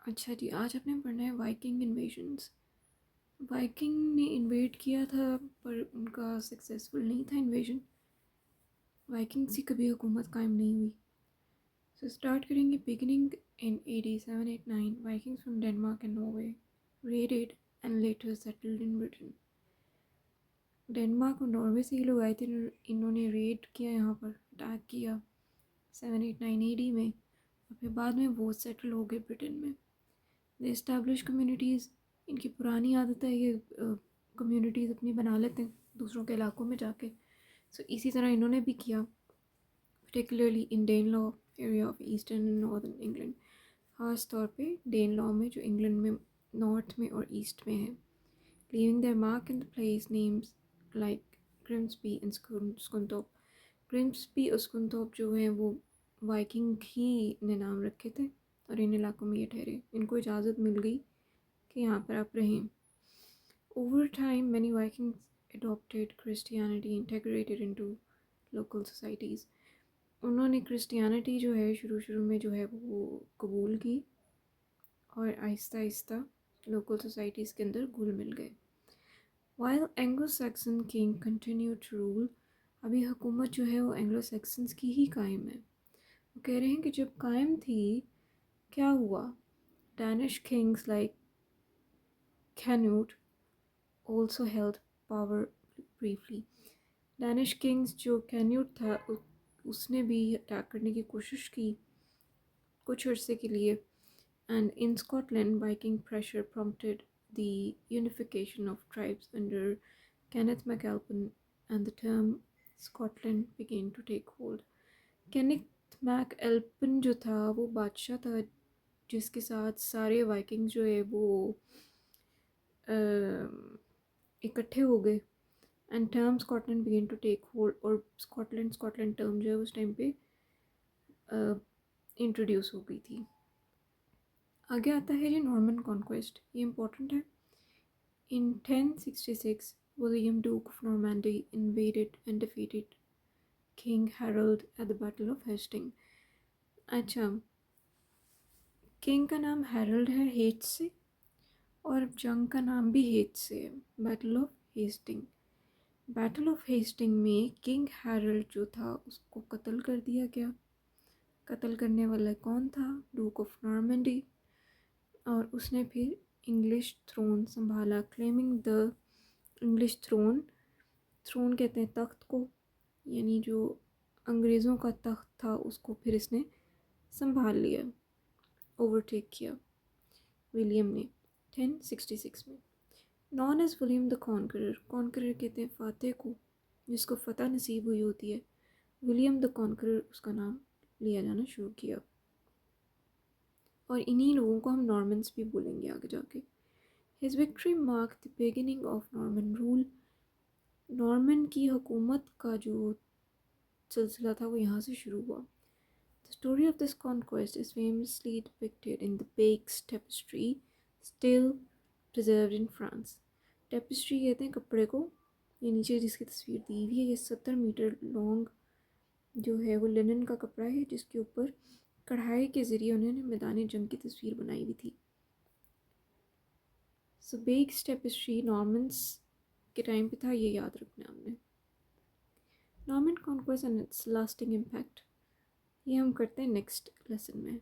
اچھا جی، آج آپ نے پڑھنا ہے وائکنگ انویژنس۔ وائکنگ نے انویڈ کیا تھا پر ان کا سکسیزفل نہیں تھا انویژن۔ وائکنگ سے کبھی حکومت قائم نہیں ہوئی۔ سو اسٹارٹ کریں گے beginning in AD 789 Vikings from Denmark and Norway raided and later settled in Britain. Denmark اور ناروے سے ہی لوگ آئے تھے، انہوں نے ریڈ کیا، یہاں پر اٹیک کیا 789 AD میں، اور پھر بعد میں وہ سیٹل ہو گئے برٹن میں۔ دے اسٹیبلش کمیونٹیز، ان کی پرانی عادت ہے یہ کمیونٹیز اپنی بنا لیتے ہیں دوسروں کے علاقوں میں جا کے۔ سو اسی طرح انہوں نے بھی کیا، particularly in Danelaw area of eastern and northern England, خاص طور پہ ڈین لا میں جو انگلینڈ میں نارتھ میں اور ایسٹ میں ہے۔ Leaving their mark in the place names like Grimsby and Scunthorpe۔ گرمسبی اور اسکنتھورپ جو ہیں وہ وائکنگ ہی نے نام رکھے تھے، اور ان علاقوں میں یہ ٹھہرے، ان کو اجازت مل گئی کہ یہاں پر آپ رہیں۔ Over time many Vikings adopted Christianity integrated into local societies۔ انہوں نے کرسٹیانٹی جو ہے شروع میں جو ہے وہ قبول کی، اور آہستہ آہستہ لوکل سوسائٹیز کے اندر گھل مل گئے۔ While Anglo-Saxon king continued to rule، ابھی حکومت جو ہے وہ اینگلو سیکسنز کی ہی قائم ہے۔ وہ کہہ رہے ہیں کہ جب قائم تھی کیا ہوا، Danish kings like Canute also held power briefly۔ Danish kings جو کینیوٹ تھا اس نے بھی اٹیک کرنے کی کوشش کی کچھ عرصے کے لیے۔ And in Scotland Viking pressure prompted the unification of tribes under Kenneth MacAlpin and the term Scotland began to take hold۔ Kenneth MacAlpin جو تھا وہ بادشاہ تھا جس کے ساتھ سارے وائکنگ جو ہے وہ اکٹھے ہو گئے، and term Scotland began to take hold, اور اسکاٹلینڈ ٹرم جو ہے اس ٹائم پہ انٹروڈیوس ہو گئی تھی۔ آگے آتا ہے جی نارمن کانکویسٹ، یہ امپورٹنٹ ہے۔ In 1066 William Duke of Normandy invaded and defeated King Harold at the Battle of Hastings. اچھا، کنگ کا نام ہیرلڈ ہے ہیچ سے، اور جنگ کا نام بھی ہیچ سے ہے، battle of Hastings. Battle of Hastings میں کنگ ہیرلڈ جو تھا اس کو قتل کر دیا گیا۔ قتل کرنے والا کون تھا؟ ڈوک آف نارمنڈی، اور اس نے پھر انگلش تھرون سنبھالا، کلیمنگ دا انگلش تھرون کہتے ہیں تخت کو، یعنی جو انگریزوں کا تخت تھا اس کو پھر اس نے سنبھال لیا، اوورٹیک کیا ولیم نے 1066 میں۔ نون ایز ولیم دا کانکرر کہتے ہیں فاتح کو، جس کو فتح نصیب ہوئی ہوتی ہے۔ ولیم دا کانکرر اس کا نام لیا جانا شروع کیا، اور انہی لوگوں کو ہم نارمنس بھی بولیں گے آگے جا کے۔ His victory mark the beginning of Norman rule. Norman کی حکومت کا جو سلسلہ تھا وہ یہاں سے شروع ہوا۔ The story of this conquest is famously depicted in the Beck's tapestry still preserved in France۔ Tapestry کہتے ہیں کپڑے کو، یہ نیچے جس کی تصویر دی ہوئی ہے، یہ 70 میٹر لانگ جو ہے وہ لنن کا کپڑا ہے جس کے اوپر کڑھائی کے ذریعے انہوں نے میدان جنگ کی تصویر بنائی ہوئی تھی۔ سو بیکس ٹیپسٹری نارمنس کے ٹائم پہ تھا، یہ یاد رکھنا ہے ہم نے۔ Norman conquest and its lasting impact, یہ ہم کرتے ہیں نیکسٹ لیسن میں۔